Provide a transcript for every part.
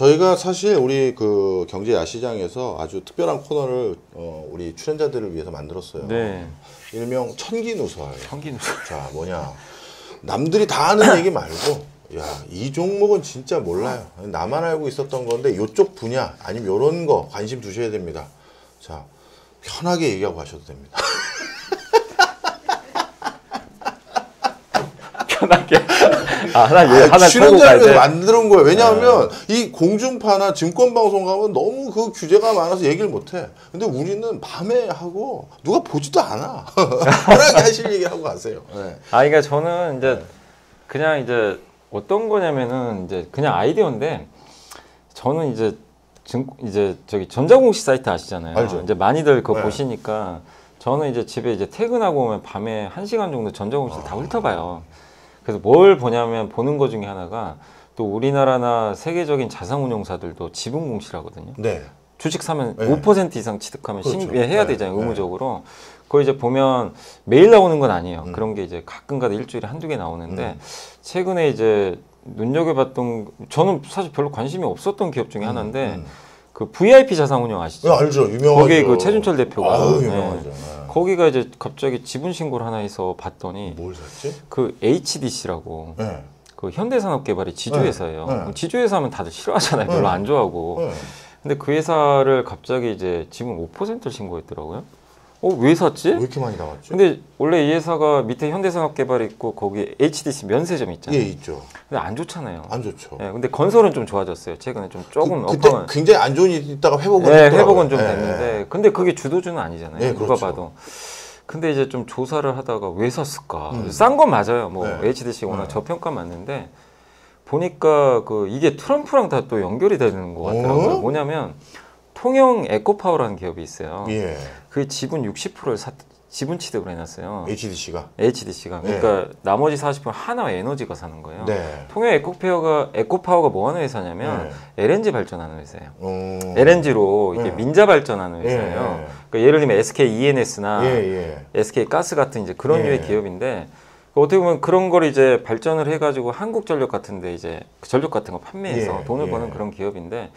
저희가 사실 우리 그 경제 야시장에서 아주 특별한 코너를 우리 출연자들을 위해서 만들었어요. 네. 일명 천기누설. 천기누설. 자, 뭐냐. 남들이 다 아는 얘기 말고, 야, 이 종목은 진짜 몰라요. 나만 알고 있었던 건데, 요쪽 분야, 아니면 요런 거 관심 두셔야 됩니다. 자, 편하게 얘기하고 가셔도 됩니다. 편하게. 하나 출연자를 만드는 거예요. 왜냐하면 이 공중파나 증권방송 가면 너무 그 규제가 많아서 얘기를 못해. 근데 우리는 밤에 하고 누가 보지도 않아. 편하게 하실 얘기 하고 가세요. 네. 그러니까 저는 이제 그냥 이제 어떤 거냐면은 이제 그냥 아이디어인데 저는 이제 저기 전자공시 사이트 아시잖아요. 알죠. 이제 많이들 그거 네. 보시니까 저는 이제 집에 이제 퇴근하고 오면 밤에 1시간 정도 전자공시를 다 훑어봐요. 그래서 뭘 보냐면 보는 거 중에 하나가 또 우리나라나 세계적인 자산운용사들도 지분공시라거든요. 네. 주식 사면 네. 5% 이상 취득하면 그렇죠. 해야 네. 되잖아요. 네. 의무적으로. 그거 이제 보면 매일 나오는 건 아니에요. 그런 게 이제 가끔가다 일주일에 한두 개 나오는데 최근에 이제 눈여겨봤던 저는 사실 별로 관심이 없었던 기업 중에 하나인데 그 VIP 자산운용 아시죠? 네, 알죠. 유명하죠. 거기에 그 최준철 대표가 아유, 유명하죠. 네. 거기가 이제 갑자기 지분 신고를 하나 해서 봤더니 뭘 샀지? 그 HDC라고 네. 그 현대산업개발이 지주회사예요. 네. 지주회사 하면 다들 싫어하잖아요. 별로 안 좋아하고. 네. 근데 그 회사를 갑자기 이제 지분 5%를 신고했더라고요. 왜 샀지? 왜 이렇게 많이 나왔지? 근데 원래 이 회사가 밑에 현대산업개발이 있고 거기 HDC 면세점 있잖아요. 예, 있죠. 근데 안 좋잖아요. 안 좋죠. 네, 근데 건설은 좀 좋아졌어요. 최근에 좀 조금 그때 업황은 굉장히 안 좋은 일이 있다가 회복은 네, 했더라고요. 회복은 좀 예, 됐는데 예. 근데 그게 주도주는 아니잖아요. 네, 누가 그렇죠. 봐도. 근데 이제 좀 조사를 하다가 왜 샀을까? 싼 건 맞아요. 뭐 네. HDC가 워낙 저평가 맞는데 보니까 그 이게 트럼프랑 다 또 연결이 되는 것 같더라고요. 뭐냐면 통영 에코파워라는 기업이 있어요. 예. 그 지분 60%를 지분 취득을 해놨어요. HDC가. HDC가. 그러니까 나머지 40%는 하나에너지가 사는 거예요. 네. 통영 에코파워가 뭐 하는 회사냐면 LNG 발전하는 회사예요. 네. LNG로 이게 네. 민자 발전하는 회사예요. 그러니까 예를 들면 SK ENS나 SK 가스 같은 이제 그런 류의 기업인데 어떻게 보면 그런 걸 이제 발전을 해가지고 한국전력 같은데 이제 전력 같은 거 판매해서 돈을 버는 그런 기업인데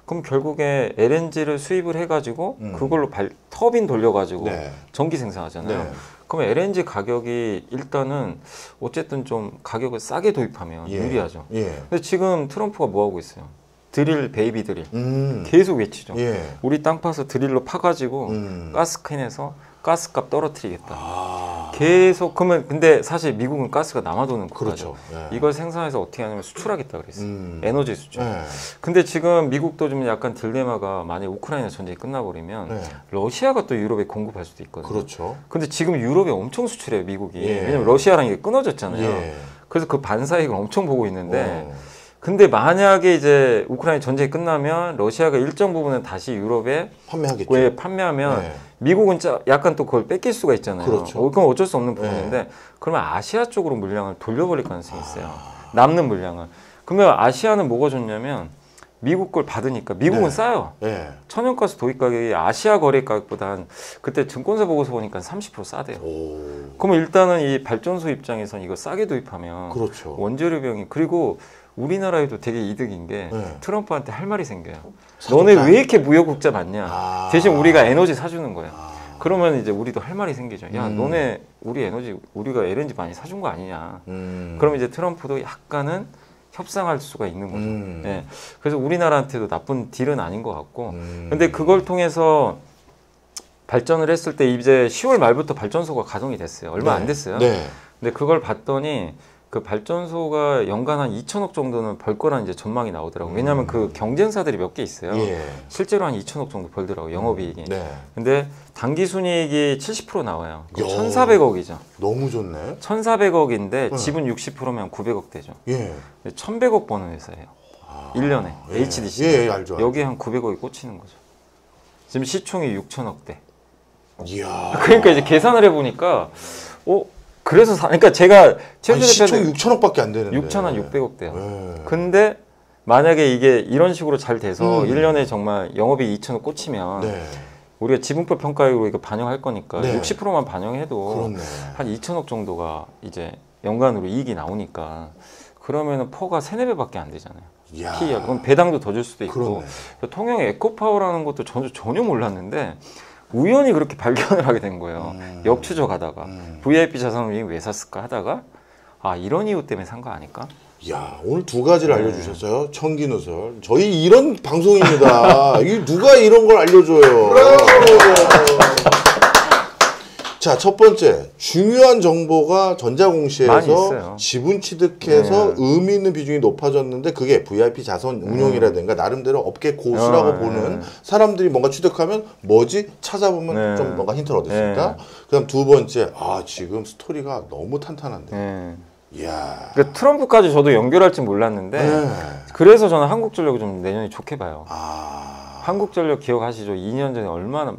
그럼 결국에 LNG를 수입을 해가지고 그걸로 터빈 돌려가지고 전기 생산하잖아요. 그럼 LNG 가격이 일단은 어쨌든 좀 가격을 싸게 도입하면 유리하죠. 근데 지금 트럼프가 뭐 하고 있어요? 드릴 베이비 드릴 계속 외치죠. 우리 땅 파서 드릴로 파가지고 가스캔에서 가스값 떨어뜨리겠다. 계속 그러면 근데 사실 미국은 가스가 남아도는 국가죠. 그렇죠. 이걸 생산해서 어떻게 하냐면 수출하겠다 그랬어요. 에너지 수출. 근데 지금 미국도 좀 약간 딜레마가 만약 우크라이나 전쟁이 끝나버리면 러시아가 또 유럽에 공급할 수도 있거든요. 그렇죠. 근데 지금 유럽에 엄청 수출해요 미국이. 왜냐면 러시아랑 이게 끊어졌잖아요. 그래서 그 반사이익을 엄청 보고 있는데 근데 만약에 이제 우크라이나 전쟁이 끝나면 러시아가 일정 부분은 다시 유럽에 판매하겠죠. 왜 판매하면 미국은 약간 또 그걸 뺏길 수가 있잖아요. 그렇죠. 그건 어쩔 수 없는 부분인데 그러면 아시아 쪽으로 물량을 돌려버릴 가능성이 있어요. 남는 물량을. 그러면 아시아는 뭐가 좋냐면 미국 걸 받으니까 미국은 싸요. 천연가스 도입 가격이 아시아 거래 가격보다 한 그때 증권사 보고서 보니까 30% 싸대요. 그러면 일단은 이 발전소 입장에서는 이거 싸게 도입하면 그렇죠. 원재료 비용이 그리고 우리나라에도 되게 이득인 게 트럼프한테 할 말이 생겨요. 너네 왜 이렇게 무역국자 많냐? 대신 우리가 에너지 사주는 거예요. 그러면 이제 우리도 할 말이 생기죠. 야, 너네 우리 에너지 우리가 LNG 많이 사준 거 아니냐? 그러면 이제 트럼프도 약간은 협상할 수가 있는 거죠. 그래서 우리나라한테도 나쁜 딜은 아닌 것 같고, 근데 그걸 통해서 발전을 했을 때 이제 10월 말부터 발전소가 가동이 됐어요. 얼마 안 됐어요. 근데 그걸 봤더니 그 발전소가 연간 한 2천억 정도는 벌 거라는 이제 전망이 나오더라고요. 왜냐하면 그 경쟁사들이 몇 개 있어요. 실제로 한 2천억 정도 벌더라고요. 영업이익이. 근데 당기순이익이 70% 나와요. 1,400억이죠. 너무 좋네. 1,400억인데 지분 60%면 900억 되죠. 1,100억 버는 회사예요. 1년에. HDC. 알죠. 여기에 한 900억이 꽂히는 거죠. 지금 시총이 6천억대. 이야. 그러니까 이제 계산을 해보니까 그래서 그러니까 제가 시총 6천억밖에 안 되는데 6천 한 600억 대요. 근데 만약에 이게 이런 식으로 잘 돼서 1년에 정말 영업이익 2천억 꽂히면 우리가 지분법 평가액으로 이거 반영할 거니까 60%만 반영해도 한 2천억 정도가 이제 연간으로 이익이 나오니까 그러면은 퍼가 3, 4배밖에 안 되잖아요. 이야. PER. 그럼 배당도 더 줄 수도 있고. 그렇네. 통영 에코파워라는 것도 전혀 몰랐는데 우연히 그렇게 발견을 하게 된 거예요. 역추적하다가 VIP 자산운용이 왜 샀을까 하다가 아 이런 이유 때문에 산 거 아닐까? 야, 오늘 두 가지를 알려주셨어요. 청기누설. 저희 이런 방송입니다. 이게 누가 이런 걸 알려줘요. 자, 첫 번째. 중요한 정보가 전자공시에서 지분 취득해서 의미 있는 비중이 높아졌는데 그게 VIP 자산 운용이라든가 나름대로 업계 고수라고 보는 사람들이 뭔가 취득하면 뭐지? 찾아보면 좀 뭔가 힌트를 얻을 수 있다. 그 다음 두 번째. 아, 지금 스토리가 너무 탄탄한데. 이야. 그러니까 트럼프까지 저도 연결할 줄 몰랐는데 그래서 저는 한국전력을 좀 내년에 좋게 봐요. 한국전력 기억하시죠? 2년 전에 얼마나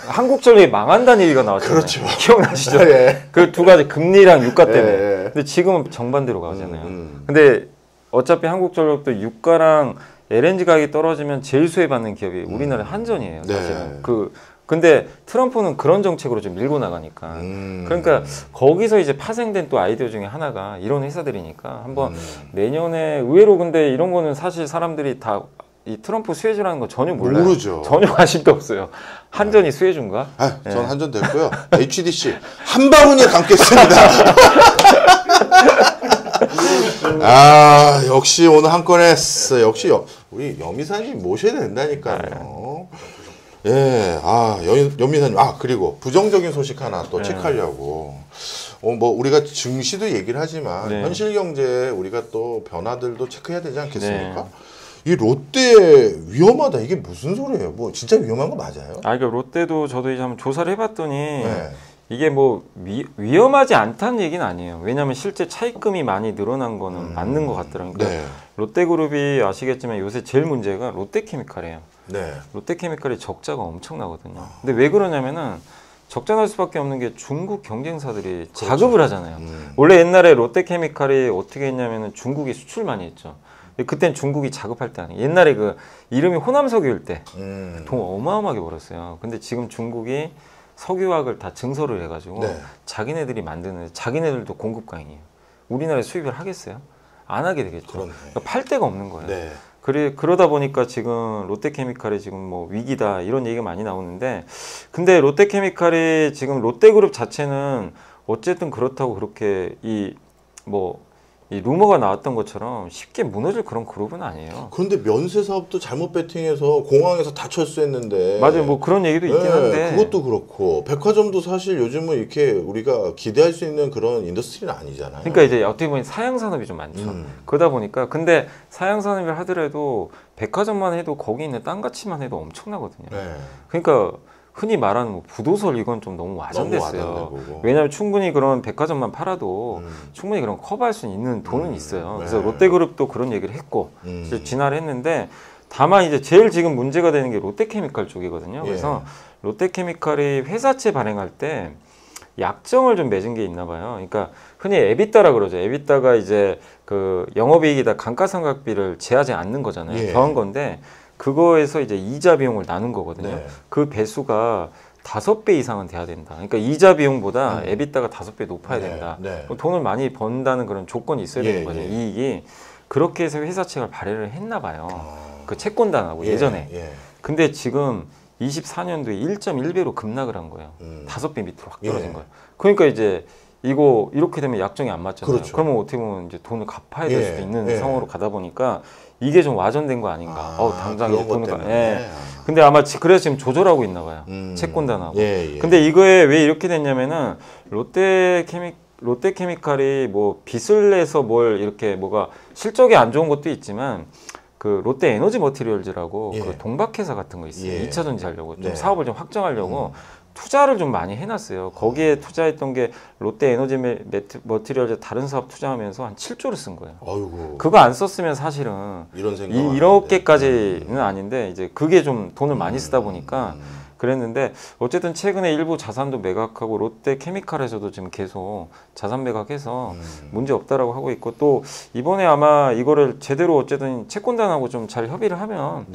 한국전력이 망한다는 얘기가 나왔잖아요. 그렇죠. 기억나시죠? 예. 그 두 가지 금리랑 유가 때문에. 예. 근데 지금은 정반대로 가잖아요. 근데 어차피 한국전력도 유가랑 LNG 가격이 떨어지면 제일 수혜받는 기업이 우리나라 한전이에요. 사실은. 근데 트럼프는 그런 정책으로 좀 밀고 나가니까 그러니까 거기서 이제 파생된 또 아이디어 중에 하나가 이런 회사들이니까 한번 내년에 의외로 근데 이런 거는 사실 사람들이 다 이 트럼프 수혜주라는 거 전혀 몰라요. 모르죠. 전혀 관심도 없어요. 한전이 수혜주인가? 아, 전 한전 됐고요. HDC 한 방울에 담겠습니다. 아, 역시 오늘 한 건 했어. 역시 우리 여미사님 모셔야 된다니까요. 예, 아, 연미사님. 아, 그리고 부정적인 소식 하나 또 체크하려고. 뭐, 우리가 증시도 얘기를 하지만, 현실 경제에 우리가 또 변화들도 체크해야 되지 않겠습니까? 이 롯데 위험하다. 이게 무슨 소리예요? 뭐, 진짜 위험한 거 맞아요? 아, 그러니까 롯데도 저도 이제 한번 조사를 해봤더니, 이게 뭐, 위험하지 않다는 얘기는 아니에요. 왜냐하면 실제 차입금이 많이 늘어난 거는 맞는 것 같더라고요. 그러니까 롯데그룹이 아시겠지만 요새 제일 문제가 롯데케미칼이에요. 롯데케미칼이 적자가 엄청나거든요. 근데 왜 그러냐면은 적자 날 수밖에 없는 게 중국 경쟁사들이 자급을 하잖아요. 원래 옛날에 롯데케미칼이 어떻게 했냐면은 중국이 수출 많이 했죠. 그땐 중국이 자급할 때 아니에요. 옛날에 그 이름이 호남석유일 때 돈 어마어마하게 벌었어요. 근데 지금 중국이 석유화학을 다 증설을 해가지고 자기네들이 만드는 자기네들도 공급 강이에요. 우리나라에 수입을 하겠어요? 안 하게 되겠죠. 그러니까 팔 데가 없는 거예요. 그러다 보니까 지금 롯데케미칼이 지금 뭐 위기다 이런 얘기가 많이 나오는데 근데 롯데케미칼이 지금 롯데그룹 자체는 어쨌든 그렇다고 그렇게 이 루머가 나왔던 것처럼 쉽게 무너질 그런 그룹은 아니에요. 그런데 면세 사업도 잘못 베팅해서 공항에서 다 철수했는데. 맞아요. 뭐 그런 얘기도 있긴 한데. 그것도 그렇고 백화점도 사실 요즘은 이렇게 우리가 기대할 수 있는 그런 인더스트리는 아니잖아요. 그러니까 이제 어떻게 보면 사양 산업이 좀 많죠. 그러다 보니까 근데 사양 산업을 하더라도 백화점만 해도 거기 있는 땅 가치만 해도 엄청나거든요. 그러니까 흔히 말하는 뭐 부도설 이건 좀 너무 와전됐어요. 왜냐하면 충분히 그런 백화점만 팔아도 충분히 그런 커버할 수 있는 돈은 있어요. 그래서 롯데그룹도 그런 얘기를 했고 진화를 했는데 다만 이제 제일 지금 문제가 되는 게 롯데케미칼 쪽이거든요. 그래서 롯데케미칼이 회사채 발행할 때 약정을 좀 맺은 게 있나 봐요. 그러니까 흔히 에비타라 그러죠. 에비타가 이제 그 영업이익이다 감가상각비를 제하지 않는 거잖아요. 더한 건데 그거에서 이제 이자 비용을 나눈 거거든요. 그 배수가 5배 이상은 돼야 된다. 그러니까 이자 비용보다 에비타가 5배 높아야 된다. 돈을 많이 번다는 그런 조건이 있어야 되는 거죠. 이익이. 그렇게 해서 회사채가 발행을 했나 봐요. 그 채권단하고 예전에. 근데 지금 24년도에 1.1배로 급락을 한 거예요. 5배 밑으로 확 떨어진 거예요. 그러니까 이제 이거 이렇게 되면 약정이 안 맞잖아요. 그러면 어떻게 보면 이제 돈을 갚아야 될 수도 있는 상황으로 가다 보니까 이게 좀 와전된 거 아닌가. 당장 이제 돈을 근데 아마 그래서 지금 조절하고 있나 봐요. 채권단하고. 근데 이거에 왜 이렇게 됐냐면은 롯데케미칼이 뭐 빚을 내서 뭘 이렇게 뭐가 실적이 안 좋은 것도 있지만 그 롯데 에너지 머티리얼즈라고 그 동박회사 같은 거 있어요. 2차 전지 하려고 좀 사업을 좀 확장하려고 투자를 좀 많이 해놨어요. 거기에 투자했던 게 롯데 에너지 머티리얼즈 다른 사업 투자하면서 한 7조를 쓴 거예요. 아이고. 그거 안 썼으면 사실은 이렇게까지는 아닌데 이제 그게 좀 돈을 많이 쓰다 보니까 그랬는데 어쨌든 최근에 일부 자산도 매각하고 롯데케미칼에서도 지금 계속 자산 매각해서 문제 없다라고 하고 있고 또 이번에 아마 이거를 제대로 어쨌든 채권단하고 좀 잘 협의를 하면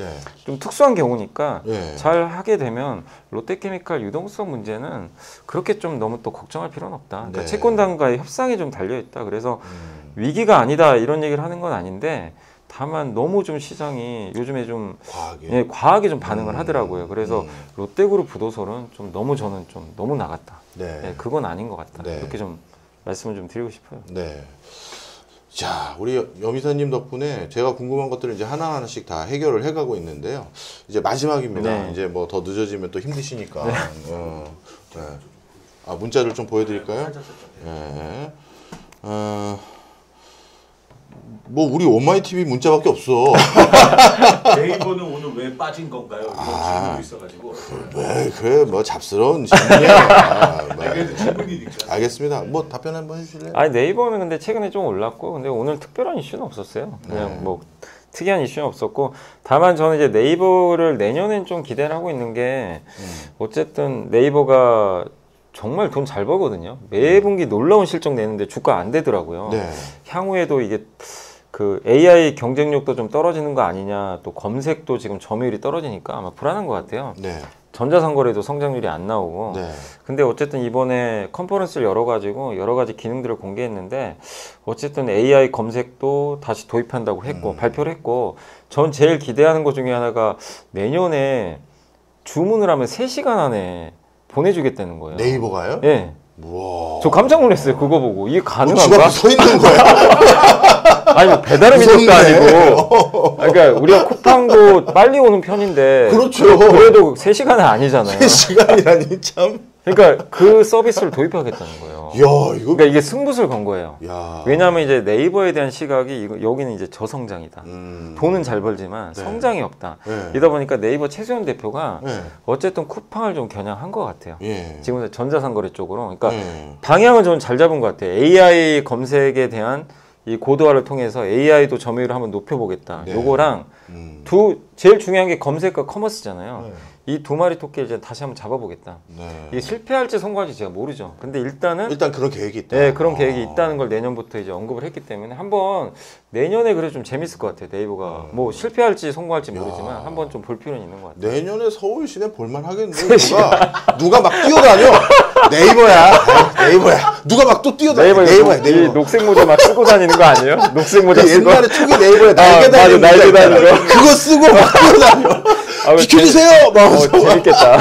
좀 특수한 경우니까 잘 하게 되면 롯데케미칼 유동성 문제는 그렇게 좀 너무 또 걱정할 필요는 없다. 그러니까 채권단과의 협상이 좀 달려 있다. 그래서 위기가 아니다 이런 얘기를 하는 건 아닌데 다만 너무 좀 시장이 요즘에 좀 과하게 좀 반응을 하더라고요. 그래서 롯데그룹 부도설은 좀 너무 저는 좀 너무 나갔다. 네, 그건 아닌 것 같다. 네. 이렇게 좀 말씀을 좀 드리고 싶어요. 네. 자, 우리 염이사님 덕분에 제가 궁금한 것들을 이제 하나하나씩 다 해결을 해가고 있는데요. 이제 마지막입니다. 네. 이제 뭐 더 늦어지면 또 힘드시니까. 네. 네. 아, 문자를 좀 보여드릴까요? 네. 뭐 우리 오마이 TV 문자밖에 없어. 네이버는 오늘 왜 빠진 건가요? 이런 질문도 있어가지고. 왜 그래 뭐 잡스러운 질문이야. 그래도 질문이니까. 알겠습니다. 뭐 답변 한번 해주실래요? 아니 네이버는 근데 최근에 좀 올랐고 근데 오늘 특별한 이슈는 없었어요. 그냥 뭐 특이한 이슈는 없었고 다만 저는 이제 네이버를 내년엔 좀 기대를 하고 있는 게 어쨌든 네이버가 정말 돈 잘 벌거든요. 매 분기 놀라운 실적 내는데 주가 안 되더라고요. 네. 향후에도 이게 그 AI 경쟁력도 좀 떨어지는 거 아니냐, 또 검색도 지금 점유율이 떨어지니까 아마 불안한 것 같아요. 네. 전자상거래도 성장률이 안 나오고. 네. 근데 어쨌든 이번에 컨퍼런스를 열어가지고 여러 가지 기능들을 공개했는데 어쨌든 AI 검색도 다시 도입한다고 했고 발표를 했고 전 제일 기대하는 것 중에 하나가 내년에 주문을 하면 3시간 안에 보내주겠다는 거예요. 네이버가요? 네. 우와. 저 깜짝 놀랐어요. 그거 보고. 이게 집 가능한가? 앞에 서 있는 거야? 아니, 뭐 배달의 민족도 아니고. 그러니까 우리가 쿠팡도 빨리 오는 편인데. 그렇죠. 그래도 3시간은 아니잖아요. 3시간이라니 참. 그러니까 그 서비스를 도입하겠다는 거예요. 야, 이거. 그러니까 이게 승부수를 건 거예요. 야. 왜냐하면 이제 네이버에 대한 시각이 여기는 이제 저성장이다. 돈은 잘 벌지만 네. 성장이 없다. 네. 이러다 보니까 네이버 최수연 대표가 네. 어쨌든 쿠팡을 좀 겨냥한 것 같아요. 예. 지금 전자상거래 쪽으로. 그러니까 방향은 저는 잘 잡은 것 같아요. AI 검색에 대한 이 고도화를 통해서 AI도 점유율을 한번 높여보겠다. 네. 요거랑 제일 중요한 게 검색과 커머스잖아요. 네. 이 두 마리 토끼를 이제 다시 한번 잡아보겠다. 네. 이게 실패할지 성공할지 제가 모르죠. 근데 일단은 일단 그런 계획이 있다. 네, 그런 계획이 있다는 걸 내년부터 이제 언급을 했기 때문에 한번 내년에 그래 좀 재밌을 것 같아요. 네이버가 뭐 실패할지 성공할지 모르지만 한번 좀 볼 필요는 있는 것 같아요. 내년에 서울 시내 볼만 하겠네. 누가 막 뛰어다녀. 네이버야. 네이버야. 누가 막 또 뛰어다녀. 네이버야. 이 녹색 모자 막 쓰고 다니는 거 아니에요? 녹색 모자 쓰고. 옛날에 초기 네이버에 날개 달린 날개 달린 거. 그거 쓰고 막 뛰어다녀. 비켜주세요. 막 재밌겠다.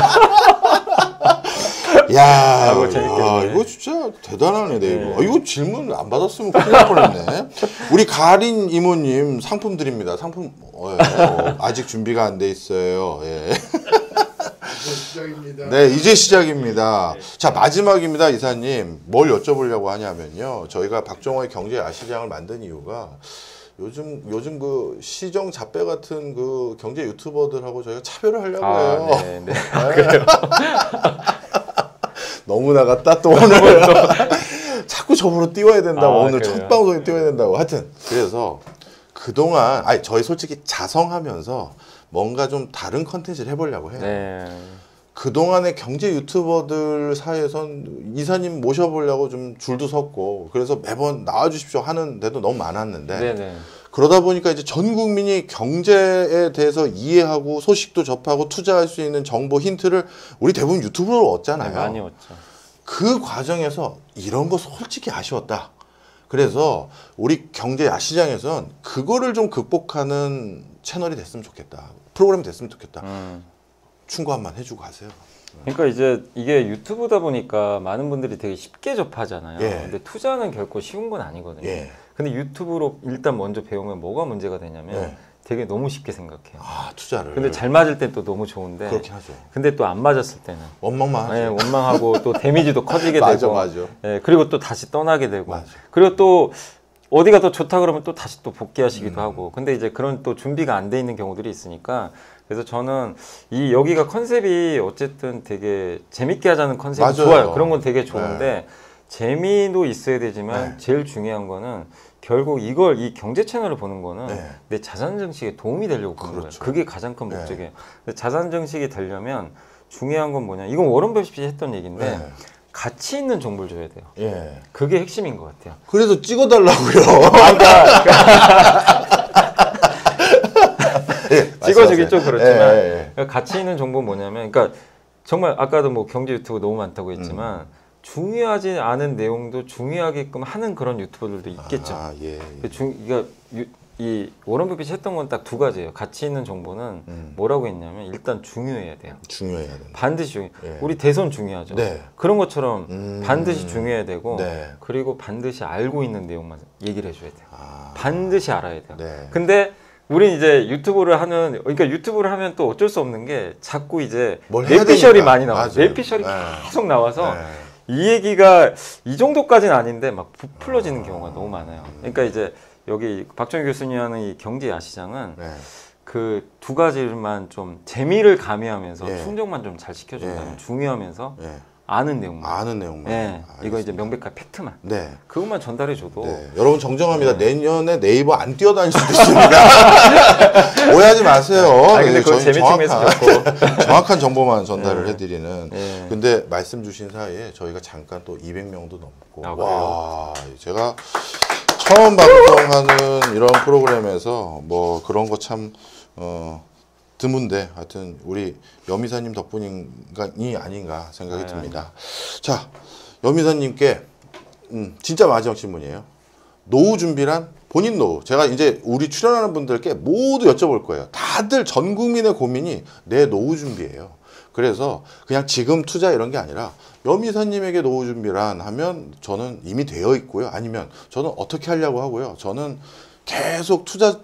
야, 그거 재밌겠네. 이거 진짜 대단하네, 네이버. 이거 질문 안 받았으면 큰일 날 뻔했네. 우리 가린 이모님 상품 드립니다. 상품 아직 준비가 안 돼 있어요. 예. 이제 시작입니다. 네, 이제 시작입니다. 자, 마지막입니다, 이사님. 뭘 여쭤보려고 하냐면요. 저희가 박정호의 경제 야시장을 만든 이유가 요즘 그 시정 잡배 같은 그 경제 유튜버들하고 저희가 차별을 하려고 해요. 네, 네. 그래요. 너무 나갔다 또 오늘 자꾸 저보러 띄워야 된다고 오늘 그래요? 첫 방송에 띄워야 된다고 하여튼 그래서 그동안 저희 솔직히 자성하면서 뭔가 좀 다른 컨텐츠를 해보려고 해요. 네. 그동안의 경제 유튜버들 사이에선 이사님 모셔보려고 좀 줄도 섰고 그래서 매번 나와주십시오 하는데도 너무 많았는데 네네. 그러다 보니까 이제 전 국민이 경제에 대해서 이해하고 소식도 접하고 투자할 수 있는 정보 힌트를 우리 대부분 유튜브로 얻잖아요. 네, 많이 얻죠. 그 과정에서 이런 거 솔직히 아쉬웠다. 그래서 우리 경제 야시장에선 그거를 좀 극복하는 채널이 됐으면 좋겠다. 프로그램이 됐으면 좋겠다. 충고 한번 해주고 가세요. 그러니까 이제 이게 유튜브다 보니까 많은 분들이 되게 쉽게 접하잖아요. 예. 근데 투자는 결코 쉬운 건 아니거든요. 예. 근데 유튜브로 일단 먼저 배우면 뭐가 문제가 되냐면 예. 되게 너무 쉽게 생각해요. 아, 투자를. 근데 잘 맞을 땐 또 너무 좋은데 그렇긴 하죠. 근데 또 안 맞았을 때는 원망만 하죠. 네, 원망하고 또 데미지도 커지게 맞아, 되고 맞아. 네, 그리고 또 다시 떠나게 되고 맞아. 그리고 또 어디가 더 좋다 그러면 또 다시 또 복귀하시기도 하고 근데 이제 그런 또 준비가 안 돼 있는 경우들이 있으니까 그래서 저는 여기가 컨셉이 어쨌든 되게 재밌게 하자는 컨셉이 맞아요. 좋아요. 그런 건 되게 좋은데 재미도 있어야 되지만 제일 중요한 거는 결국 이 경제 채널을 보는 거는 내 자산 증식에 도움이 되려고 보는 그렇죠. 거예요. 그게 가장 큰 목적이에요. 근데 자산 증식이 되려면 중요한 건 뭐냐? 이건 워런 버핏이 했던 얘기인데 가치 있는 정보를 줘야 돼요. 예. 그게 핵심인 것 같아요. 그래서 찍어달라고요. 찍어주긴 좀 그렇지만 예. 가치 있는 정보는 뭐냐면 그러니까 정말 아까도 뭐 경제 유튜브 너무 많다고 했지만 중요하지 않은 내용도 중요하게끔 하는 그런 유튜버들도 있겠죠. 아, 예. 그러니까 이 워런 버핏이 했던 건 딱 두 가지예요. 가치 있는 정보는 뭐라고 했냐면 일단 중요해야 돼요. 중요해야 된다. 반드시 중요. 예. 우리 대선 중요하죠. 네. 그런 것처럼 반드시 중요해야 되고 네. 그리고 반드시 알고 있는 내용만 얘기를 해줘야 돼요. 아. 반드시 알아야 돼요. 네. 근데 우린 이제 유튜브를 하는 그러니까 유튜브를 하면 또 어쩔 수 없는 게 자꾸 이제 뭘 해야 뇌피셜이 되니까. 많이 나와요. 맞아요. 뇌피셜이 네. 계속 나와서 네. 이 얘기가 이 정도까지는 아닌데 막 부풀어지는 경우가 너무 많아요. 그러니까 이제 여기 박정희 교수님 하는 이 경제 야시장은 네. 그 두 가지만 좀 재미를 가미하면서 예. 충족만 좀 잘 시켜준다면 예. 중요하면서 네. 아는 내용만. 아는 내용만. 예. 이거 이제 알겠습니다. 명백한 팩트만. 네. 그것만 전달해줘도. 네. 여러분 정정합니다. 내년에 네이버 안 뛰어다닐 수도 있습니다. 오해하지 마세요. 아 근데 그건 저희 재미층에서 좋고. 정확한 정보만 전달을 해드리는. 예. 근데 말씀 주신 사이에 저희가 잠깐 또 200명도 넘고. 아, 와, 제가 처음 방송하는 이런 프로그램에서 뭐 그런 거 참 드문데 하여튼 우리 여미사님 덕분이 아닌가 생각이 듭니다. 자, 여미사님께 진짜 마지막 질문이에요. 노후 준비란 본인 노후. 제가 이제 우리 출연하는 분들께 모두 여쭤볼 거예요. 다들 전 국민의 고민이 내 노후 준비예요. 그래서 그냥 지금 투자 이런 게 아니라 여미사님에게 노후 준비란 하면 저는 이미 되어 있고요. 아니면 저는 어떻게 하려고 하고요. 저는 계속 투자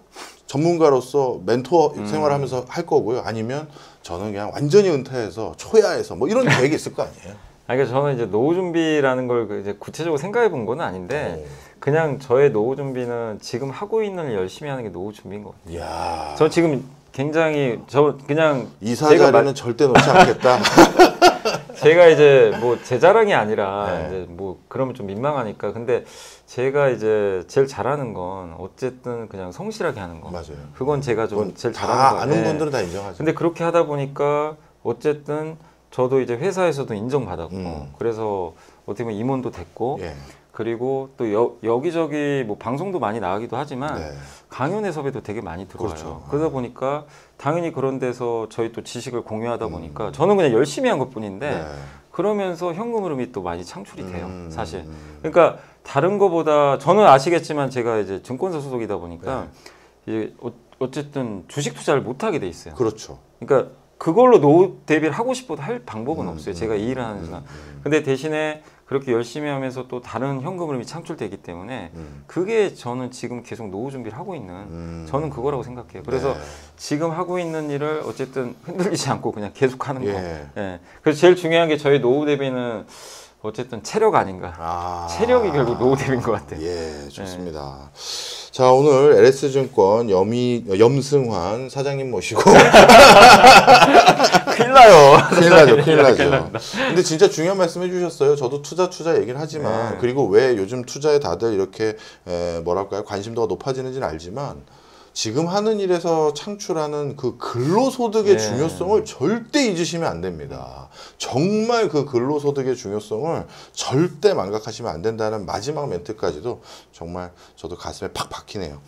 전문가로서 멘토 생활하면서 할 거고요. 아니면 저는 그냥 완전히 은퇴해서 초야해서 뭐 이런 계획이 있을 거 아니에요. 그러니까 저는 이제 노후 준비라는 걸 이제 구체적으로 생각해 본 건 아닌데 그냥 저의 노후 준비는 지금 하고 있는 일 열심히 하는 게 노후 준비인 것 같아요. 이야. 저 지금 굉장히 저 그냥 이사 자리는 절대 놓지 않겠다. 제가 이제 뭐 제 자랑이 아니라 네. 이제 뭐 그러면 좀 민망하니까 근데 제가 이제 제일 잘하는 건 어쨌든 그냥 성실하게 하는 거. 맞아요. 그건 제가 좀 그건 제일 다 잘하는 거. 아는 네. 분들은 다 인정하죠. 근데 그렇게 하다 보니까 어쨌든 저도 이제 회사에서도 인정받았고 그래서 어떻게 보면 임원도 됐고 예. 그리고 또 여기저기 뭐 방송도 많이 나가기도 하지만 네. 강연회 섭외도 되게 많이 들어와요. 그렇죠. 그러다 보니까 당연히 그런 데서 저희 또 지식을 공유하다 보니까 저는 그냥 열심히 한 것뿐인데 네. 그러면서 현금 흐름이 또 많이 창출이 돼요. 사실. 그러니까 다른 거보다 저는 아시겠지만 제가 이제 증권사 소속이다 보니까 이제 어쨌든 주식 투자를 못 하게 돼 있어요. 그렇죠. 그러니까 그걸로 노후 대비를 하고 싶어도 할 방법은 없어요. 제가 이 일을 하는 순간. 근데 대신에 그렇게 열심히 하면서 또 다른 현금 흐름이 창출되기 때문에 그게 저는 지금 계속 노후 준비를 하고 있는 저는 그거라고 생각해요. 그래서 네. 지금 하고 있는 일을 어쨌든 흔들리지 않고 그냥 계속 하는 거. 예. 예. 그래서 제일 중요한 게 저희 노후 대비는 어쨌든 체력 아닌가. 아. 체력이 결국 노후 대비인 것 같아요. 예, 좋습니다. 자, 오늘 LS증권 염승환 사장님 모시고 큰일 나요. 큰일 나죠, 큰일 나죠. 근데 진짜 중요한 말씀 해주셨어요. 저도 투자 얘기를 하지만 그리고 왜 요즘 투자에 다들 이렇게 뭐랄까요 관심도가 높아지는지는 알지만 지금 하는 일에서 창출하는 그 근로소득의 중요성을 절대 잊으시면 안 됩니다. 정말 그 근로소득의 중요성을 절대 망각하시면 안 된다는 마지막 멘트까지도 정말 저도 가슴에 팍 박히네요.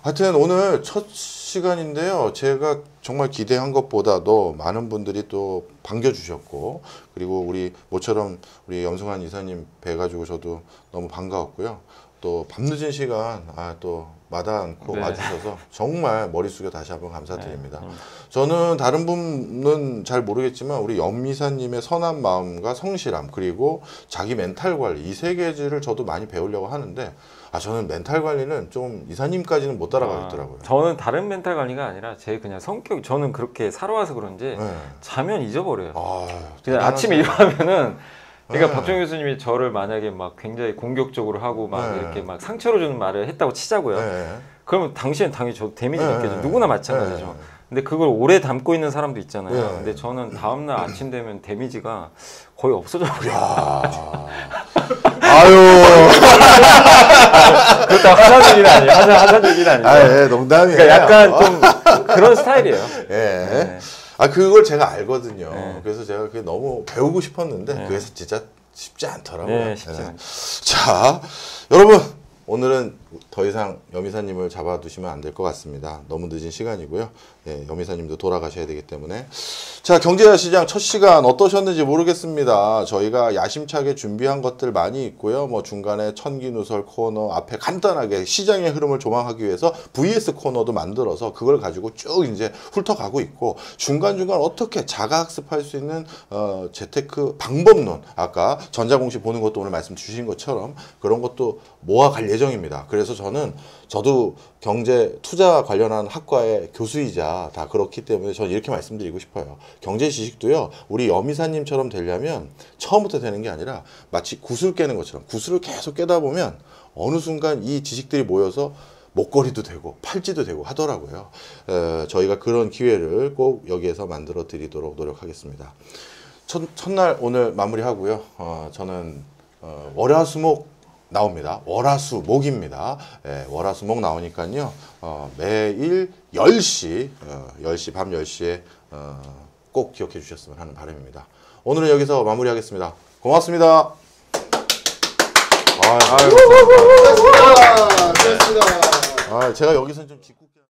하여튼 오늘 첫 시간인데요. 제가 정말 기대한 것보다도 많은 분들이 또 반겨주셨고 그리고 우리 모처럼 우리 염승환 이사님 뵈가지고 저도 너무 반가웠고요. 또 밤늦은 시간 또 마다 않고 와주셔서 정말 머리 숙여 다시 한번 감사드립니다. 저는 다른 분은 잘 모르겠지만 우리 염이사님의 선한 마음과 성실함 그리고 자기 멘탈 관리 이 세 가지를 저도 많이 배우려고 하는데 저는 멘탈 관리는 좀 이사님까지는 못 따라가겠더라고요. 저는 다른 멘탈 관리가 아니라 제 그냥 성격 저는 그렇게 살아와서 그런지 자면 잊어버려요. 그냥 아침에 일어나면은 그러니까 박정희 교수님이 저를 만약에 막 굉장히 공격적으로 하고 막 이렇게 막 상처를 주는 말을 했다고 치자고요. 그러면 당신은 당연히 저 데미지 느껴져. 누구나 마찬가지죠. 근데 그걸 오래 담고 있는 사람도 있잖아요. 근데 저는 다음날 아침 되면 데미지가 거의 없어져 버려요. 아유. 그렇다고 하자는 얘기는 아니에요. 하자는 얘기는 아니에요. 예, 농담이에요. 그러니까 약간 좀 그런 스타일이에요. 예. 그걸 제가 알거든요. 그래서 제가 그게 너무 배우고 싶었는데 그게 진짜 쉽지 않더라고요. 쉽지 않죠. 자, 여러분 오늘은 더 이상 염이사님을 잡아두시면 안 될 것 같습니다. 너무 늦은 시간이고요. 예, 여미사님도 돌아가셔야 되기 때문에. 자, 경제시장 첫 시간 어떠셨는지 모르겠습니다. 저희가 야심차게 준비한 것들 많이 있고요. 뭐 중간에 천기누설 코너 앞에 간단하게 시장의 흐름을 조망하기 위해서 VS 코너도 만들어서 그걸 가지고 쭉 이제 훑어가고 있고, 중간중간 어떻게 자가학습할 수 있는 재테크 방법론, 아까 전자공시 보는 것도 오늘 말씀 주신 것처럼 그런 것도 모아갈 예정입니다. 그래서 저도 경제 투자 관련한 학과의 교수이자 다 그렇기 때문에 저는 이렇게 말씀드리고 싶어요. 경제 지식도요, 우리 여미사님처럼 되려면 처음부터 되는 게 아니라 마치 구슬 깨는 것처럼 구슬을 계속 깨다 보면 어느 순간 이 지식들이 모여서 목걸이도 되고 팔찌도 되고 하더라고요. 저희가 그런 기회를 꼭 여기에서 만들어 드리도록 노력하겠습니다. 첫날 오늘 마무리하고요. 저는 월화수목 나옵니다. 월화수목입니다. 예, 월화수목 나오니까요. 매일 10시, 밤 10시에 꼭 기억해 주셨으면 하는 바람입니다. 오늘은 여기서 마무리하겠습니다. 고맙습니다. 고맙습니다. 제가 여기서 좀 짓궂게